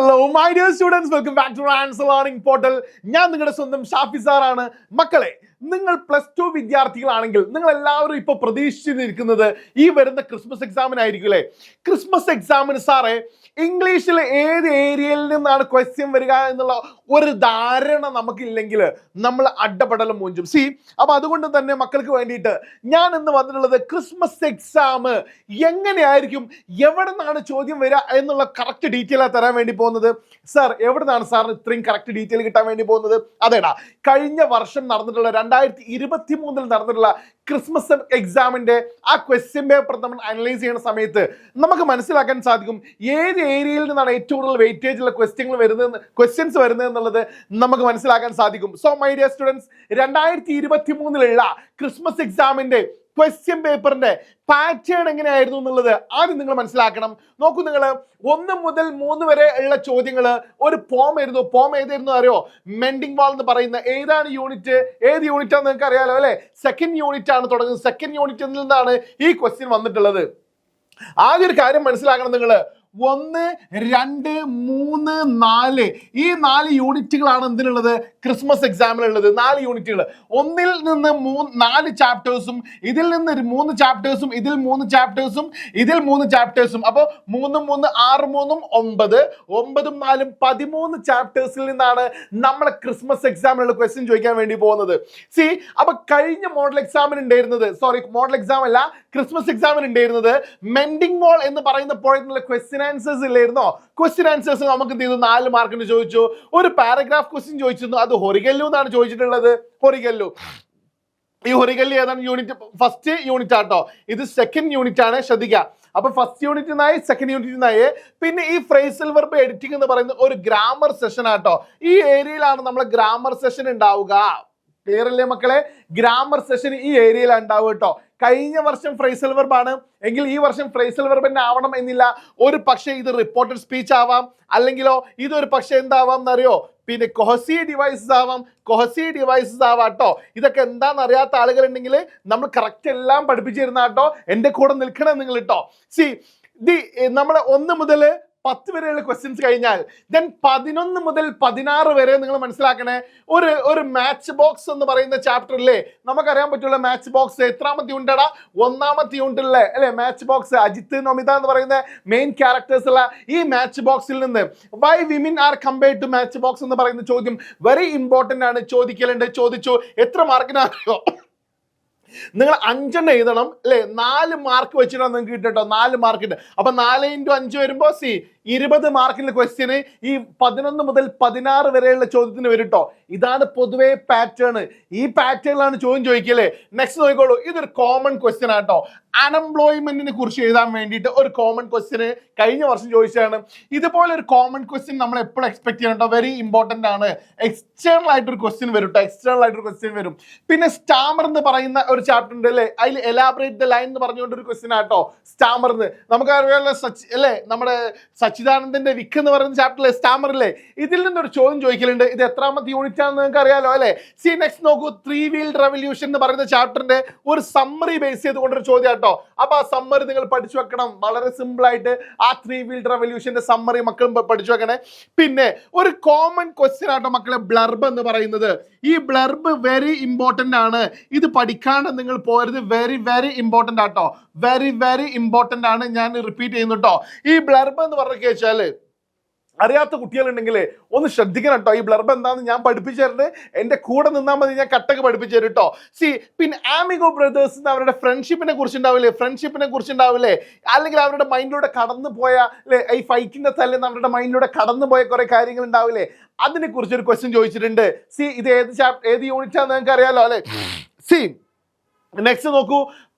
Hello my dear students, welcome back to Answer Learning Portal. ഞാൻ നിങ്ങളുടെ സ്വന്തം ഷാഫി സാറാണ്. മക്കളെ, നിങ്ങൾ +2 വിദ്യാർത്ഥികളാണെങ്കിൽ നിങ്ങൾ എല്ലാവരും ഇപ്പോൾ പ്രതീക്ഷിച്ചിരിക്കുന്നത് ഈ വരുന്ന ക്രിസ്മസ് എക്സാമിനായിരിക്കും അല്ലേ? ക്രിസ്മസ് എക്സാമിന് സാറേ ഇംഗ്ലീഷിൽ ഏത് ഏരിയയിൽ നിന്നാണ് ക്വസ്റ്റ്യൻ വരിക എന്നുള്ള ഒരു ധാരണ നമുക്കില്ലെങ്കിൽ നമ്മൾ അഡ്ഡപടലം മൂഞ്ചും. അപ്പൊ അതുകൊണ്ട് തന്നെ മക്കൾക്ക് വേണ്ടിയിട്ട് ഞാൻ ഇന്ന് വന്നിട്ടുള്ളത് ക്രിസ്മസ് എക്സാം എങ്ങനെയായിരിക്കും, എവിടെ നിന്നാണ് ചോദ്യം വരിക എന്നുള്ള കറക്റ്റ് ഡീറ്റെയിൽ തരാൻ വേണ്ടി പോകുന്നത്. സാർ, എവിടെ നിന്നാണ് സാറിന് ഇത്രയും കറക്റ്റ് ഡീറ്റെയിൽ കിട്ടാൻ വേണ്ടി പോകുന്നത്? അതേടാ, കഴിഞ്ഞ വർഷം നടന്നിട്ടുള്ള 2023 നടന്നിട്ടുള്ള ക്രിസ്മസ് എക്സാമിന്റെ ആ ക്വസ്റ്റ്യൻ പേപ്പർ നമ്മൾ അനലൈസ് ചെയ്യുന്ന സമയത്ത് നമുക്ക് മനസ്സിലാക്കാൻ സാധിക്കും ഏത് ഏരിയയിൽ നിന്നാണ് ഏറ്റവും കൂടുതൽ വെയിറ്റേജ് ഉള്ള ക്വസ്റ്റ്യൻസ് വരുന്നത് എന്നുള്ളത് നമുക്ക് മനസ്സിലാക്കാൻ സാധിക്കും. So my dear students, 2023 Christmas എക്സാമിന്റെ ക്വസ്റ്റ്യൻ പേപ്പറിന്റെ പാറ്റേൺ എങ്ങനെയായിരുന്നു എന്നുള്ളത് ആദ്യം നിങ്ങൾ മനസ്സിലാക്കണം. നോക്കൂ, നിങ്ങൾ 1 മുതൽ 3 വരെ ഉള്ള ചോദ്യങ്ങൾ ഒരു പോം ആയിരുന്നു. പോം ഏതായിരുന്നു അറിയോ? മെൻഡിങ് വാൾ എന്ന് പറയുന്ന ഏതാണ് യൂണിറ്റ്? ഏത് യൂണിറ്റ് ആണെന്ന് നിങ്ങൾക്ക് അറിയാലോ അല്ലെ? സെക്കൻഡ് യൂണിറ്റ് ആണ് തുടങ്ങുന്നത്. സെക്കൻഡ് യൂണിറ്റിൽ നിന്നാണ് ഈ ക്വസ്റ്റ്യൻ വന്നിട്ടുള്ളത്. ആദ്യം ഒരു കാര്യം മനസ്സിലാക്കണം നിങ്ങൾ, 1, 2, 3, 4 ഈ 4 യൂണിറ്റുകളാണ് എന്തിനുള്ളത്? ക്രിസ്മസ് എക്സാമിനുള്ളത് 4 യൂണിറ്റുകൾ. ഒന്നിൽ നിന്ന് 4 ചാപ്റ്റേഴ്സും ഇതിൽ നിന്ന് 3 ചാപ്റ്റേഴ്സും ഇതിൽ 3 ചാപ്റ്റേഴ്സും ഇതിൽ 3 ചാപ്റ്റേഴ്സും. അപ്പോൾ 3 3 6 3 9 9 4 13 ചാപ്റ്റേഴ്സിൽ നിന്നാണ് നമ്മളെ ക്രിസ്മസ് എക്സാമിനുള്ള ക്വസ്റ്റ്യൻ ചോദിക്കാൻ വേണ്ടി പോകുന്നത്. അപ്പൊ കഴിഞ്ഞ മോഡൽ എക്സാമിന് ഉണ്ടായിരുന്നത്, മോഡൽ എക്സാം അല്ല, ക്രിസ്മസ് എക്സാമിന് ഉണ്ടായിരുന്നത് മെൻഡിങ് വാൾ എന്ന് പറയുന്ന പോയിന്റിലുള്ള ക്വസ്റ്റ്യൻ ആൻസേഴ്സ് ഇല്ലായിരുന്നോ? ക്വസ്റ്റ്യൻ ആൻസേഴ്സ് നമുക്ക് എന്ത് ചെയ്തു? 4 മാർക്കിന് ചോദിച്ചു. ഒരു പാരഗ്രാഫ് ക്വസ്റ്റ്യൻ ചോദിച്ചിരുന്നു, അത് ഹൊറിഗല്ലു എന്നാണ് ചോദിച്ചിട്ടുള്ളത്. ഹൊറിഗല്ലു, ഈ ഹൊറിഗല്ലു ഏതാണ് യൂണിറ്റ്? ഫസ്റ്റ് യൂണിറ്റ് ആട്ടോ. ഇത് സെക്കൻഡ് യൂണിറ്റ് ആണ്, ശ്രദ്ധിക്കുക. അപ്പൊ ഫസ്റ്റ് യൂണിറ്റിനായി, സെക്കൻഡ് യൂണിറ്റിനായി. പിന്നെ ഈ ഫ്രേസൽ വെർബ് എഡിറ്റിംഗ് എന്ന് പറയുന്ന ഒരു ഗ്രാമർ സെഷൻ ആട്ടോ. ഈ ഏരിയയിലാണ് നമ്മളെ ഗ്രാമർ സെഷൻ ഉണ്ടാവുക. ക്ലിയർ അല്ലേ മക്കളെ? ഗ്രാമർ സെഷൻ ഈ ഏരിയയിലാണ് ഉണ്ടാവുക കേട്ടോ. കഴിഞ്ഞ വർഷം ഫ്രേസൽ വെർബ് ആണ് എങ്കിൽ ഈ വർഷം ഫ്രേസൽ വെർബ് തന്നെ ആവണം എന്നില്ല. ഒരു പക്ഷേ ഇത് റിപ്പോർട്ടഡ് സ്പീച്ച് ആവാം, അല്ലെങ്കിലോ ഇതൊരു പക്ഷെ എന്താവാം എന്നറിയോ? പിന്നെ കൊഹസീവ് ഡിവൈസസ് ആവാം, കൊഹസീവ് ഡിവൈസസ് ആവാട്ടോ. ഇതൊക്കെ എന്താണെന്ന് അറിയാത്ത ആളുകൾ ഉണ്ടെങ്കിൽ നമ്മൾ കറക്റ്റ് എല്ലാം പഠിപ്പിച്ചു തരുന്ന കേട്ടോ. എൻ്റെ കൂടെ നിൽക്കണം നിങ്ങൾ കേട്ടോ. നമ്മൾ 1 മുതൽ 10 വരെയുള്ള ക്വസ്റ്റ്യൻസ് കഴിഞ്ഞാൽ ദെൻ 11 മുതൽ 16 വരെ നിങ്ങൾ മനസ്സിലാക്കണേ. ഒരു മാച്ച് ബോക്സ് എന്ന് പറയുന്ന ചാപ്റ്ററിലെ നമുക്കറിയാൻ പറ്റുള്ള മാച്ച് ബോക്സ് എത്രാമത്തെ യൂണിറ്റാടാ? 1ാമത്തെ യൂണിറ്റിലെ അല്ലെ മാച്ച് ബോക്സ്. അജിത്ത്, നമിത എന്ന് പറയുന്ന മെയിൻ ക്യാരക്ടേഴ്സ് ഉള്ള ഈ മാച്ച് ബോക്സിൽ നിന്ന് why women are compared to match box എന്ന് പറയുന്ന ചോദ്യം വെരി ഇമ്പോർട്ടന്റ് ആണ്. ചോദിക്കലുണ്ട്. ചോദിച്ചു. എത്ര മാർക്കിനാണോ? നിങ്ങൾ 5 എഴുതണം അല്ലെ? 4 മാർക്ക് വെച്ചിട്ടാണ് നിങ്ങൾക്ക് കിട്ടോ. 4 മാർക്കിന്. അപ്പൊ 4 × 5 വരുമ്പോ 20 മാർക്കിന്റെ ക്വസ്റ്റ്യന് ഈ 11 മുതൽ 16 വരെയുള്ള ചോദ്യത്തിന് വരും കേട്ടോ. ഇതാണ് പൊതുവെ പാറ്റേൺ. ഈ പാറ്റേണിലാണ് ചോദ്യം ചോദിക്കല്ലേ. നെക്സ്റ്റ് നോക്കിക്കോളൂ. ഇതൊരു കോമൺ ക്വസ്റ്റ്യൻ ആട്ടോ. അൺഎംപ്ലോയ്മെന്റിനെ കുറിച്ച് എഴുതാൻ വേണ്ടിയിട്ട് ഒരു കോമൺ ക്വസ്റ്റ്യന് കഴിഞ്ഞ വർഷം ചോദിച്ചതാണ്. ഇതുപോലെ ഒരു കോമൺ ക്വസ്റ്റ്യൻ നമ്മൾ എപ്പോഴും എക്സ്പെക്ട് ചെയ്യണം കേട്ടോ. വെരി ഇമ്പോർട്ടന്റ് ആണ്. എക്സ്റ്റേണൽ ആയിട്ടൊരു ക്വസ്റ്റ്യൻ വരും കേട്ടോ. എക്സ്റ്റേണൽ ആയിട്ടൊരു ക്വസ്റ്റ്യൻ വരും. പിന്നെ സ്റ്റാമർ എന്ന് പറയുന്ന ഒരു ചാപ്റ്റർ ഉണ്ട് അല്ലേ? അതിൽ എലാബറേറ്റ് ദ ലൈൻ എന്ന് പറഞ്ഞുകൊണ്ട് ഒരു ക്വസ്റ്റ്യൻ ആട്ടോ. സ്റ്റാമർ നമുക്ക് അറിയാമല്ലോ അല്ലേ? നമ്മുടെ സച്ചിദാനന്ദന്റെ വിക്ക് എന്ന് പറയുന്ന ചാപ്റ്ററിലെ സ്റ്റാമർ ഇല്ലേ? ഇതിൽ നിന്നൊരു ചോദ്യം ചോദിക്കലുണ്ട്. ഇത് എത്രാമത്തെ യൂണിറ്റ് ആണെന്ന് നിങ്ങൾക്ക് അറിയാലോ അല്ലെ? നെക്സ്റ്റ് നോക്കൂ. 3 വീൽഡ് റെവല്യൂഷൻ എന്ന് പറയുന്ന ചാപ്റ്ററിന്റെ ഒരു സമ്മറി ബേസ് ചെയ്തുകൊണ്ടൊരു ചോദ്യം ആട്ടോ. അപ്പൊ ആ സമ്മറി നിങ്ങൾ പഠിച്ചു വെക്കണം. വളരെ സിമ്പിൾ ആയിട്ട് ആ 3 വീൽഡ് റെവല്യൂഷന്റെ സമ്മറി മക്കളും പഠിച്ചു വെക്കണേ. പിന്നെ ഒരു കോമൺ ക്വസ്റ്റ്യൻ ആട്ടോ മക്കളെ, ബ്ലർബ് എന്ന് പറയുന്നത്. ഈ ബ്ലർബ് വെരി ഇമ്പോർട്ടന്റ് ആണ്. ഇത് പഠിക്കാണ്ട് നിങ്ങൾ പോരുത്. വെരി വെരി ഇമ്പോർട്ടന്റ് ആട്ടോ. വെരി വെരി ഇമ്പോർട്ടന്റ് ആണ്. ഞാൻ റിപ്പീറ്റ് ചെയ്യുന്നു കേട്ടോ. ഈ ബ്ലർബ് എന്ന് പറഞ്ഞ വെച്ചാല് അറിയാത്ത കുട്ടികളുണ്ടെങ്കിൽ ഒന്ന് ശ്രദ്ധിക്കണം കേട്ടോ. ഈ ബ്ലർബ് എന്താണെന്ന് ഞാൻ പഠിപ്പിച്ചു തരുന്നത്. എൻ്റെ കൂടെ നിന്നാൽ മതി, ഞാൻ കട്ടക്ക് പഠിപ്പിച്ചു തരും കേട്ടോ. പിന്നെ ആമിഗോ ബ്രദേഴ്സ് അവരുടെ ഫ്രണ്ട്ഷിപ്പിനെ കുറിച്ചുണ്ടാവില്ലേ? ഫ്രണ്ട്ഷിപ്പിനെ കുറിച്ചുണ്ടാവില്ലേ? അല്ലെങ്കിൽ അവരുടെ മൈൻഡിലൂടെ കടന്നു പോയ അല്ലെ, ഈ ഫൈറ്റിന്റെ തലേന്ന് അവരുടെ മൈൻഡിലൂടെ കടന്നു പോയ കുറെ കാര്യങ്ങൾ ഉണ്ടാവില്ലേ? അതിനെ കുറിച്ചൊരു ക്വസ്റ്റ്യൻ ചോദിച്ചിട്ടുണ്ട്. ഇത് ഏത് യൂണിറ്റ് ആണെന്ന് നിങ്ങൾക്ക് അറിയാലോ അല്ലെ? നെക്സ്റ്റ് നോക്കൂ.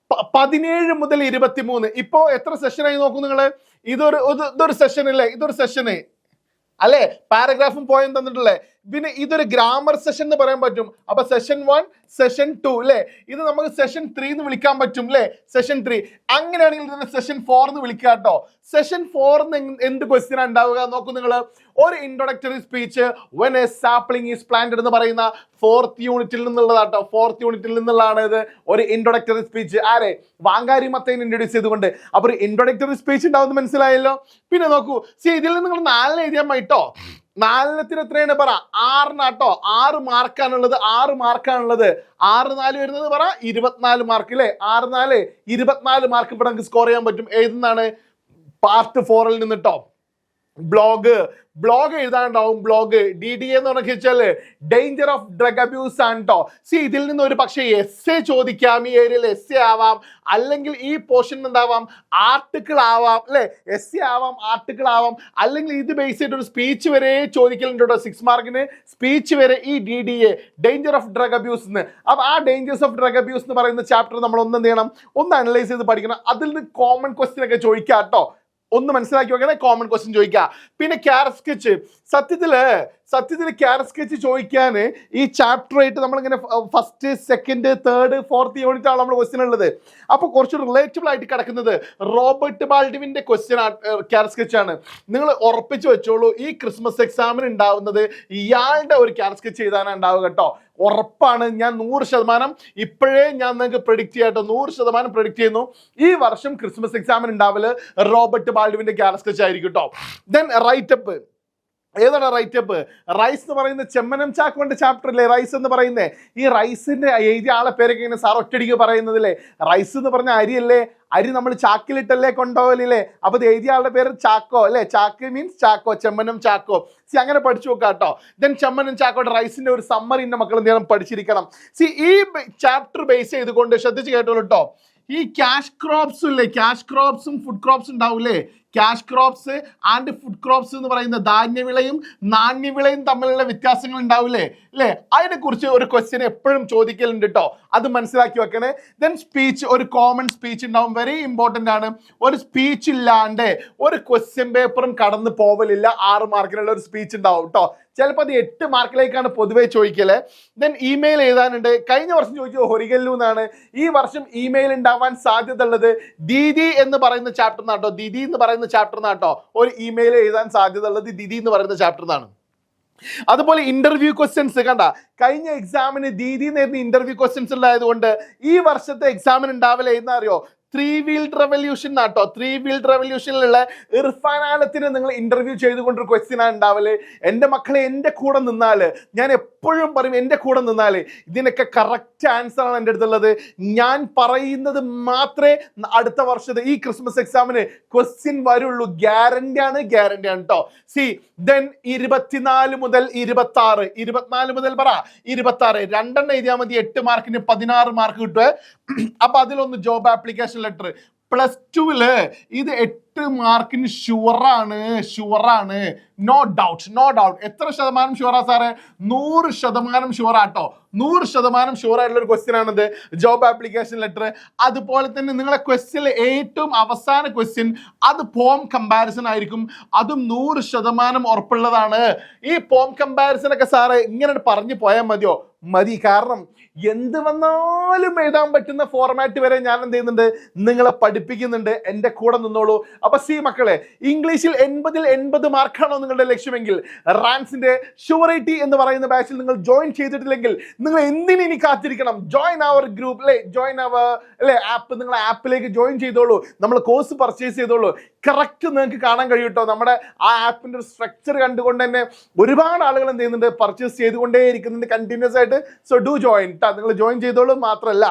17 മുതൽ 23. ഇപ്പോ എത്ര സെഷനായി നോക്കൂ നിങ്ങള്? ഇതൊരു സെഷൻ അല്ലേ? ഇതൊരു സെഷന് അല്ലെ? പാരഗ്രാഫും പോയിന്റ് തന്നിട്ടുള്ളേ. പിന്നെ ഇതൊരു ഗ്രാമർ സെഷൻ എന്ന് പറയാൻ പറ്റും. അപ്പൊ സെഷൻ 1 സെഷൻ 2 അല്ലെ, ഇത് നമുക്ക് സെഷൻ 3 എന്ന് വിളിക്കാൻ പറ്റും അല്ലെ, സെഷൻ 3. അങ്ങനെയാണെങ്കിൽ ഇതിനെ സെഷൻ 4 എന്ന് വിളിക്കുക കേട്ടോ. സെഷൻ 4 എന്ത് ക്വസ്റ്റ്യൻ ഉണ്ടാവുക നോക്കൂ നിങ്ങൾ. ഒരു introductory speech when A sapling is planted എന്ന് പറയുന്ന 4th യൂണിറ്റിൽ നിന്നുള്ളതാട്ടോ. 4th യൂണിറ്റിൽ നിന്നുള്ളതാണ് ഇത്, ഒരു ഇൻട്രൊഡക്ടറി സ്പീച്ച്. ആരെ? വാങ്കാരി മത്തനെ ഇൻട്രൊഡ്യൂസ് ചെയ്തുകൊണ്ട്. അപ്പൊ ഒരു ഇൻട്രൊഡക്ടറി സ്പീച്ച് ഉണ്ടാവുന്നത് മനസ്സിലായല്ലോ. പിന്നെ നോക്കൂ, ഇതിൽ നിന്ന് നിങ്ങൾ 4 എഴുതിയാൽ മതിട്ടോ. 4 എത്രയാണ് പറ? 6 6 മാർക്കാണുള്ളത്. 6 മാർക്കാണുള്ളത്. 6 4 വരുന്നത് പറ 24 മാർക്ക് അല്ലേ. 6 4 24 മാർക്ക് ഇവിടെ നമുക്ക് സ്കോർ ചെയ്യാൻ പറ്റും. ഏതെന്നാണ്? പാർട്ട് 4ൽ നിന്നിട്ടോ. ബ്ലോഗ് എഴുതാനുണ്ടാവും. ബ്ലോഗ് DDA എന്ന് പറഞ്ഞാൽ ഡേഞ്ചർ ഓഫ് ഡ്രഗ് അബ്യൂസ് ആണ് കേട്ടോ. ഇതിൽ നിന്ന് ഒരു പക്ഷേ എസ്സേ ചോദിക്കാം. ഈ ഏരിയയിൽ എസ്സേ ആവാം, അല്ലെങ്കിൽ ഈ പോർഷൻ എന്താവാം, ആർട്ടിക്കിൾ ആവാം അല്ലെ. എസ്സേ ആവാം, ആർട്ടിക്കിൾ ആവാം, അല്ലെങ്കിൽ ഇത് ബേസ് ചെയ്തിട്ട് ഒരു സ്പീച്ച് വരെ ചോദിക്കലുണ്ട് കേട്ടോ. 6 മാർക്കിന് സ്പീച്ച് വരെ ഈ DDA danger of drug abuse എന്ന്. അപ്പൊ ആ ഡേഞ്ചേഴ്സ് ഓഫ് ഡ്രഗ് അബ്യൂസ് എന്ന് പറയുന്ന ചാപ്റ്റർ നമ്മൾ എന്ത് ചെയ്യണം? ഒന്ന് അനലൈസ് ചെയ്ത് പഠിക്കണം. അതിൽ നിന്ന് കോമൺ ക്വസ്റ്റ്യൻ ഒക്കെ ചോദിക്കാം കേട്ടോ. ഒന്ന് മനസ്സിലാക്കി വെക്കണേ, കോമൺ ക്വസ്റ്റ്യൻ ചോദിക്കുക. പിന്നെ ക്യാരറ്റ് സ്കെച്ച്. സത്യത്തില് ക്യാരറ്റ് സ്കെച്ച് ചോദിക്കാൻ ഈ ചാപ്റ്റർ ആയിട്ട് നമ്മളിങ്ങനെ 1st 2nd 3rd 4th unit ആണ് നമ്മൾ ക്വസ്റ്റ്യൻ ഉള്ളത്. അപ്പൊ കുറച്ച് റിലേറ്റബിൾ ആയിട്ട് കിടക്കുന്നത് റോബർട്ട് ബാൾഡിവിന്റെ ക്വസ്റ്റ്യൻ ക്യാരറ്റ് സ്കെച്ച് ആണ്. നിങ്ങൾ ഉറപ്പിച്ചു വെച്ചോളൂ, ഈ ക്രിസ്മസ് എക്സാമിന് ഉണ്ടാവുന്നത് ഇയാളുടെ ഒരു ക്യാരറ്റ് സ്കെച്ച് എഴുതാനാണ് ഉണ്ടാവുക കേട്ടോ. ഉറപ്പാണ്. ഞാൻ 100% ഇപ്പോഴേ ഞാൻ നിങ്ങൾക്ക് പ്രെഡിക്റ്റ് ചെയ്യാട്ടോ. 100% പ്രെഡിക്റ്റ് ചെയ്യുന്നു, ഈ വർഷം ക്രിസ്മസ് എക്സാമിന് ഉണ്ടാവല് റോബർട്ട് ബാൾഡിവിന്റെ ക്യാരറ്റ് സ്കെച്ച് ആയിരിക്കും കേട്ടോ. Then writeup. ഏതാണ് റൈറ്റപ്പ്? റൈസ് എന്ന് പറയുന്ന ചെമ്മനം ചാക്കോന്റെ ചാപ്റ്റർ അല്ലേ റൈസ് എന്ന് പറയുന്നത്. ഈ റൈസിന്റെ എഴുതിയ ആളെ പേരൊക്കെ ഇങ്ങനെ സാർ ഒറ്റടിക്ക് പറയുന്നതില്ലേ. റൈസ് എന്ന് പറഞ്ഞ അരിയല്ലേ, അരി നമ്മൾ ചാക്കിലിട്ടല്ലേ കൊണ്ടുപോകലില്ലേ. അപ്പൊ ഇത് എഴുതിയ ആളുടെ പേര് ചാക്കോ അല്ലെ. ചാക്ക് മീൻസ് ചാക്കോ, ചെമ്മനം ചാക്കോ. അങ്ങനെ പഠിച്ചു നോക്കാം കേട്ടോ. ദെൻ ചെമ്മനം ചാക്കോയുടെ റൈസിന്റെ ഒരു സമ്മറിന്റെ മക്കൾ എന്ത് ചെയ്യണം? പഠിച്ചിരിക്കണം. ഈ ചാപ്റ്റർ ബേസ് ചെയ്തുകൊണ്ട് ശ്രദ്ധിച്ച് കേട്ടോളൂ കേട്ടോ. ഈ ക്യാഷ് ക്രോപ്സും ഇല്ലേ, ക്യാഷ് ക്രോപ്സും ഫുഡ് ക്രോപ്സും ഉണ്ടാവൂലേ. Cash crops and food crops എന്ന് പറയുന്ന ധാന്യവിളയും നാണ്യവിളയും തമ്മിലുള്ള വ്യത്യാസങ്ങൾ ഉണ്ടാവില്ലേ അല്ലേ. അതിനെ കുറിച്ച് ഒരു ക്വസ്റ്റ്യൻ എപ്പോഴും ചോദിക്കലുണ്ട് കേട്ടോ. അത് മനസ്സിലാക്കി വെക്കണേ. ദെൻ സ്പീച്ച്, ഒരു കോമൺ സ്പീച്ച് ഉണ്ടാവും. വെരി ഇമ്പോർട്ടൻ്റ് ആണ്. ഒരു സ്പീച്ച് ഇല്ലാണ്ട് ഒരു ക്വസ്റ്റ്യൻ പേപ്പറും കടന്നു പോവലില്ല. 6 മാർക്കിനുള്ള ഒരു സ്പീച്ച് ഉണ്ടാവും കേട്ടോ. ചിലപ്പോൾ അത് 8 മാർക്കിലേക്കാണ് പൊതുവെ ചോദിക്കല്. Then email എഴുതാനുണ്ട്. കഴിഞ്ഞ വർഷം ചോദിച്ചത് ഹൊരികല്ലു എന്നാണ്. ഈ വർഷം ഇമെയിൽ ഉണ്ടാവാൻ സാധ്യത ഉള്ളത് ദീദി എന്ന് പറയുന്ന ചാപ്റ്റർ നാട്ടോ. ദീദി എന്ന് പറയുന്ന ചാപ്റ്റർ നാട്ടോ ഒരു ഇമെയിൽ എഴുതാൻ സാധ്യത ഉള്ളത് ദീദി എന്ന് പറയുന്ന ചാപ്റ്റർ നാണ്. അതുപോലെ ഇന്റർവ്യൂ ക്വസ്റ്റ്യൻസ് കണ്ട, കഴിഞ്ഞ എക്സാമിന് ദീദി നേരുന്ന ഇന്റർവ്യൂ ക്വസ്റ്റ്യൻസ് ഉണ്ടായതുകൊണ്ട് ഈ വർഷത്തെ എക്സാമിന് ഉണ്ടാവില്ല എന്ന് അറിയോ. 3 വീൽഡ് റെവല്യൂഷൻ നാട്ടോ. 3 വീൽഡ് റെവല്യൂഷനിലുള്ള ഇർഫാൻ ആലത്തിന് നിങ്ങൾ ഇന്റർവ്യൂ ചെയ്തുകൊണ്ടൊരു ക്വസ്റ്റ്യൻ ആണ് ഉണ്ടാവല്. എൻ്റെ മക്കളെ എൻ്റെ കൂടെ നിന്നാല്, ഞാൻ എപ്പോഴും പറയും എൻ്റെ കൂടെ നിന്നാല് ഇതിനൊക്കെ കറക്റ്റ് ആൻസർ ആണ് എൻ്റെ അടുത്തുള്ളത്. ഞാൻ പറയുന്നത് മാത്രമേ അടുത്ത വർഷത്തെ ഈ ക്രിസ്മസ് എക്സാമിന് ക്വസ്റ്റ്യൻ വരുള്ളൂ. ഗ്യാരണ്ടി ആണ് കേട്ടോ. ദെൻ 24 മുതൽ 26, 24 മുതൽ പറ 26, 2 എഴുതിയാൽ മതി. 8 മാർക്കിന് 16 മാർക്ക് കിട്ടുക. അപ്പൊ അതിലൊന്ന് ജോബ് ആപ്ലിക്കേഷൻ ലെറ്റർ. +2 ഇത് 8 മാർക്കിന് ഷുവറാണ്. No doubt. എത്ര ശതമാനം ഷുവറാ സാറേ? 100% ഷുവറാട്ടോ. 100% ഷുവറായിട്ടുള്ള ഒരു ക്വസ്റ്റ്യൻ ആണിത്, ജോബ് ആപ്ലിക്കേഷൻ ലെറ്റർ. അതുപോലെ തന്നെ നിങ്ങളെ ക്വസ്റ്റ്യനിൽ ഏറ്റവും അവസാന ക്വസ്റ്റ്യൻ അത് ഫോം കമ്പാരിസൺ ആയിരിക്കും. അതും 100% ഉറപ്പുള്ളതാണ്. ഈ ഫോം കമ്പാരിസൺ ഒക്കെ സാറേ ഇങ്ങനെ പറഞ്ഞു പോയാൽ മതി. കാരണം എന്ത് വന്നാലും എഴുതാൻ പറ്റുന്ന ഫോർമാറ്റ് വരെ ഞാൻ എന്ത് ചെയ്യുന്നുണ്ട്? നിങ്ങളെ പഠിപ്പിക്കുന്നുണ്ട്. എൻ്റെ കൂടെ നിന്നോളൂ. അപ്പൊ മക്കളെ, ഇംഗ്ലീഷിൽ 80ൽ 80 മാർക്കാണോ നിങ്ങളുടെ ലക്ഷ്യമെങ്കിൽ റാൻസിന്റെ ഷുവറിറ്റി എന്ന് പറയുന്ന ബാച്ചിൽ നിങ്ങൾ ജോയിൻ ചെയ്തിട്ടില്ലെങ്കിൽ നിങ്ങൾ എന്തിനു ഇനി കാത്തിരിക്കണം? ജോയിൻ അവർ ഗ്രൂപ്പ് അല്ലെ, ജോയിൻ അവർ അല്ലെ ആപ്പ്. നിങ്ങൾ ആപ്പിലേക്ക് ജോയിൻ ചെയ്തോളൂ. നമ്മൾ കോഴ്സ് പർച്ചേസ് ചെയ്തോളൂ. കറക്റ്റ് നിങ്ങൾക്ക് കാണാൻ കഴിയും കേട്ടോ. നമ്മുടെ ആ ആപ്പിന്റെ ഒരു സ്ട്രക്ചർ കണ്ടുകൊണ്ട് തന്നെ ഒരുപാട് ആളുകൾ എന്ത് ചെയ്യുന്നുണ്ട്? പർച്ചേസ് ചെയ്തുകൊണ്ടേ ഇരിക്കുന്നുണ്ട് കണ്ടിന്യൂസ് ആയിട്ട്. So do join. നിങ്ങൾ ജോയിൻ ചെയ്തോളൂ. മാത്രമല്ല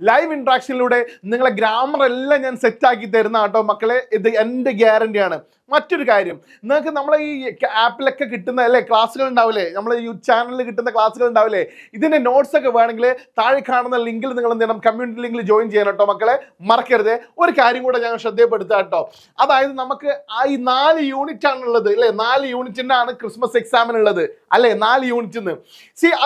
ലൈവ് ഇന്ററാക്ഷനിലൂടെ നിങ്ങളെ ഗ്രാമർ എല്ലാം ഞാൻ സെറ്റ് ആക്കി തരുന്ന കേട്ടോ മക്കളെ. ഇത് എൻ്റെ ഗ്യാരണ്ടിയാണ്. മറ്റൊരു കാര്യം, നിങ്ങൾക്ക് നമ്മളെ ഈ ആപ്പിലൊക്കെ കിട്ടുന്ന അല്ലേ ക്ലാസ്സുകൾ ഉണ്ടാവില്ലേ, നമ്മളെ യൂട്യൂബ് ചാനലിൽ കിട്ടുന്ന ക്ലാസ്സുകൾ ഉണ്ടാവില്ലേ, ഇതിന്റെ നോട്ട്സ് ഒക്കെ വേണമെങ്കിൽ താഴെ കാണുന്ന ലിങ്കിൽ നിങ്ങൾ എന്ത് ചെയ്യണം? കമ്മ്യൂണിറ്റി ലിങ്കിൽ ജോയിൻ ചെയ്യണം കേട്ടോ മക്കളെ. മറക്കരുത്. ഒരു കാര്യം കൂടെ ഞാൻ ശ്രദ്ധപ്പെടുത്തുക കേട്ടോ. അതായത് നമുക്ക് ഈ 4 യൂണിറ്റ് ആണുള്ളത് അല്ലേ. 4 യൂണിറ്റിൻ്റെ ആണ് ക്രിസ്മസ് എക്സാമിനുള്ളത് അല്ലേ. 4 യൂണിറ്റിന്ന്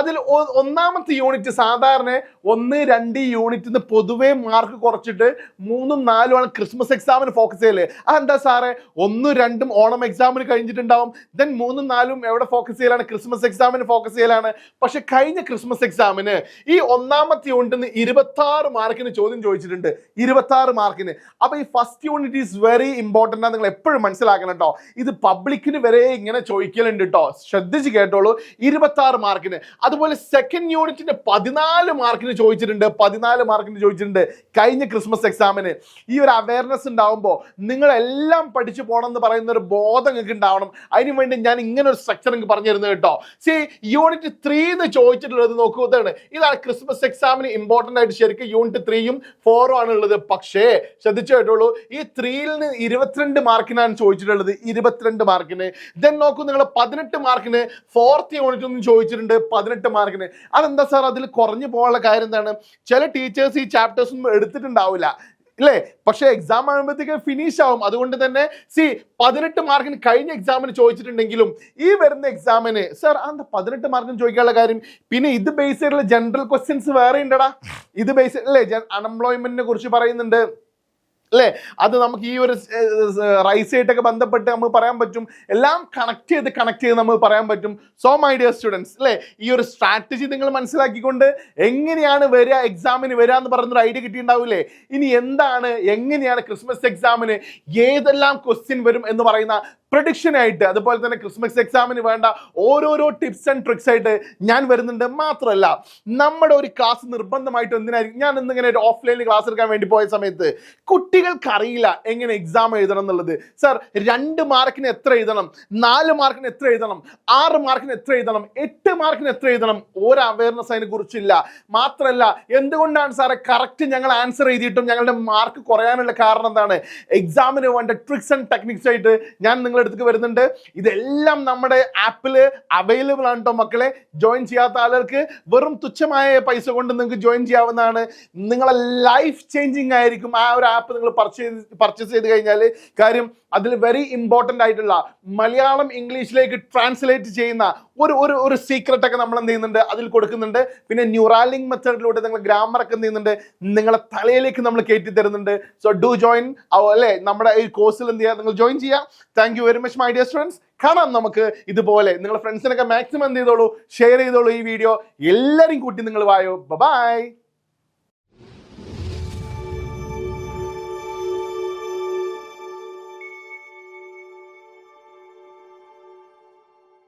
അതിൽ ഒന്നാമത്തെ യൂണിറ്റ് സാധാരണ 1, 2 യൂണിറ്റിന്ന് പൊതുവേ മാർക്ക് കുറച്ചിട്ട് 3, 4 ആണ് ക്രിസ്മസ് എക്സാമിന് ഫോക്കസ് ചെയ്യല്. അതെന്താ സാറേ? 1, 2 ഓണം എക്സാമിന് കഴിഞ്ഞിട്ടുണ്ടാവും. ദെൻ 3, 4 എവിടെ ഫോക്കസ് ചെയ്യലാണ്? ക്രിസ്മസ് എക്സാമിന് ഫോക്കസ് ചെയ്യലാണ്. പക്ഷെ കഴിഞ്ഞ ക്രിസ്മസ് എക്സാമിന് ഈ ഒന്നാമത്തെ യൂണിറ്റിന് 26 മാർക്കിന് ചോദ്യം ചോദിച്ചിട്ടുണ്ട്. 26 മാർക്കിന്. അപ്പൊ ഈ first unit is very important ആണ്, നിങ്ങൾ എപ്പോഴും മനസ്സിലാക്കണം കേട്ടോ. ഇത് പബ്ലിക്കിന് വരെ ഇങ്ങനെ ചോദിക്കലുണ്ട് കേട്ടോ, ശ്രദ്ധിച്ച് കേട്ടോളൂ. 26 മാർക്കിന്. അതുപോലെ സെക്കൻഡ് യൂണിറ്റിന് 14 മാർക്കിന് ചോദിച്ചിട്ടുണ്ട്. 14 മാർക്കിന് ചോദിച്ചിട്ടുണ്ട് കഴിഞ്ഞ ക്രിസ്മസ് എക്സാമിന്. ഈ ഒരു അവയർനെസ് ഉണ്ടാവുമ്പോൾ നിങ്ങളെല്ലാം പഠിച്ചു പോകണം എന്ന് പറയുന്ന ഒരു ബോധം നിങ്ങൾക്ക് ഉണ്ടാവണം. അതിനു വേണ്ടി ഞാൻ ഇങ്ങനെ ഒരു സ്ട്രക്ചർ നിങ്ങൾക്ക് പറഞ്ഞു തരുന്നത് കേട്ടോ. സി യൂണിറ്റ് 3 എന്ന് ചോദിച്ചിട്ടുള്ളത് നോക്കൂ, ഇതാണ് ക്രിസ്മസ് എക്സാമിന് ഇമ്പോർട്ടൻ്റ് ആയിട്ട്. ശരിക്കും യൂണിറ്റ് 3ഉം 4ഉം ആണ് ഉള്ളത്. പക്ഷേ ശ്രദ്ധിച്ചു കേട്ടോളൂ, ഈ 3ൽ നിന്ന് 22 മാർക്കിനാണ് ചോദിച്ചിട്ടുള്ളത്. 22 മാർക്കിന്. ദെൻ നോക്കൂ നിങ്ങൾ, 18 മാർക്കിന് ഫോർത്ത് യൂണിറ്റ് ഒന്നും ചോദിച്ചിട്ടുണ്ട്. 18 മാർക്കിന്. അതെന്താ സാർ അതിൽ കുറഞ്ഞു പോകാനുള്ള കാര്യം എന്താണ്? ചില ടീച്ചേഴ്സ് ഈ ചാപ്റ്റേഴ്സ് ഒന്നും എടുത്തിട്ടുണ്ടാവില്ല അല്ലേ, പക്ഷെ എക്സാം ആകുമ്പോഴത്തേക്ക് ഫിനിഷ് ആവും. അതുകൊണ്ട് തന്നെ 18 മാർക്കിന് കഴിഞ്ഞ എക്സാമിന് ചോദിച്ചിട്ടുണ്ടെങ്കിലും ഈ വരുന്ന എക്സാമിന് സാർ എന്താ 18 മാർക്കിന് ചോദിക്കാനുള്ള കാര്യം? പിന്നെ ഇത് ബേസ് ചെയ്തിട്ടുള്ള ജനറൽ ക്വസ്റ്റ്യൻസ് വേറെ ഉണ്ടടാ. ഇത് ബേസ് അല്ലേ, അൺഎംപ്ലോയ്മെന്റിനെ കുറിച്ച് പറയുന്നുണ്ട് അല്ലേ, അത് നമുക്ക് ഈ ഒരു റൈസ് ആയിട്ടൊക്കെ ബന്ധപ്പെട്ട് നമുക്ക് പറയാൻ പറ്റും. എല്ലാം കണക്ട് ചെയ്ത് നമുക്ക് പറയാൻ പറ്റും. സോ മൈ ഡിയർ സ്റ്റുഡൻസ് അല്ലേ, ഈ ഒരു സ്ട്രാറ്റജി നിങ്ങൾ മനസ്സിലാക്കിക്കൊണ്ട് എങ്ങനെയാണ് വരിക, എക്സാമിന് വരിക എന്ന് പറയുന്നൊരു ഐഡിയ കിട്ടിയിട്ടുണ്ടാവില്ലേ. ഇനി എങ്ങനെയാണ് ക്രിസ്മസ് എക്സാമിന് ഏതെല്ലാം ക്വസ്റ്റ്യൻ വരും എന്ന് പറയുന്ന പ്രഡിക്ഷൻ ആയിട്ട്, അതുപോലെ തന്നെ ക്രിസ്മസ് എക്സാമിന് വേണ്ട ഓരോരോ ടിപ്സ് ആൻഡ് ട്രിക്സ് ആയിട്ട് ഞാൻ വരുന്നുണ്ട്. മാത്രമല്ല നമ്മുടെ ഒരു ക്ലാസ് നിർബന്ധമായിട്ട് എന്തിനായിരിക്കും, ഞാൻ ഇന്നിങ്ങനെ ഒരു ഓഫ്ലൈനിൽ ക്ലാസ് എടുക്കാൻ വേണ്ടി പോയ സമയത്ത് കുട്ടികൾക്ക് അറിയില്ല എങ്ങനെ എക്സാം എഴുതണം എന്നുള്ളത്. സാർ 2 മാർക്കിന് എത്ര എഴുതണം, 4 മാർക്കിന് എത്ര എഴുതണം, 6 മാർക്കിന് എത്ര എഴുതണം, 8 മാർക്കിന് എത്ര എഴുതണം, ഒരു അവയർനെസ് അതിനെ കുറിച്ചില്ല. മാത്രമല്ല എന്തുകൊണ്ടാണ് സാറെ കറക്റ്റ് ഞങ്ങൾ ആൻസർ എഴുതിയിട്ടും ഞങ്ങളുടെ മാർക്ക് കുറയാനുള്ള കാരണം എന്താണ്? എക്സാമിന് വേണ്ട ട്രിക്സ് ആൻഡ് ടെക്നിക്സ് ആയിട്ട് ഞാൻ നിങ്ങളുടെ അടുത്തേക്ക് വരുന്നുണ്ട്. ഇതെല്ലാം നമ്മുടെ ആപ്പിൽ അവൈലബിൾ ആണ് കേട്ടോ മക്കളെ. ജോയിൻ ചെയ്യാത്ത ആളുകൾക്ക് വെറും തുച്ഛമായ പൈസ കൊണ്ട് നിങ്ങൾക്ക് ജോയിൻ ചെയ്യാവുന്നതാണ്. നിങ്ങളെ ലൈഫ് ചേഞ്ചിങ് ആയിരിക്കും ആ ഒരു ആപ്പ് നിങ്ങൾ പർച്ചേസ് ചെയ്ത് കഴിഞ്ഞാൽ. കാര്യം അതിൽ വെരി ഇമ്പോർട്ടൻ്റ് ആയിട്ടുള്ള മലയാളം ഇംഗ്ലീഷിലേക്ക് ട്രാൻസ്ലേറ്റ് ചെയ്യുന്ന ഒരു സീക്രട്ട് ഒക്കെ നമ്മൾ എന്ത് ചെയ്യുന്നുണ്ട്, അതിൽ കൊടുക്കുന്നുണ്ട്. പിന്നെ ന്യൂറാലിംഗ് മെത്തേഡിലൂടെ നിങ്ങൾ ഗ്രാമർ ഒക്കെ എന്ത് ചെയ്യുന്നുണ്ട്, നിങ്ങളെ തലയിലേക്ക് നമ്മൾ കയറ്റി തരുന്നുണ്ട്. സോ ഡു ജോയിൻ അല്ലേ, നമ്മുടെ ഈ കോഴ്സിൽ എന്ത് ചെയ്യുക, നിങ്ങൾ ജോയിൻ ചെയ്യുക. Thank you very much my dear students. കാണാം നമുക്ക് ഇതുപോലെ. നിങ്ങളുടെ ഫ്രണ്ട്സിനൊക്കെ മാക്സിമം എന്ത് ചെയ്തോളൂ, ഷെയർ ചെയ്തോളൂ ഈ വീഡിയോ. എല്ലാവരും കൂട്ടി നിങ്ങൾ വായോ. ബൈ.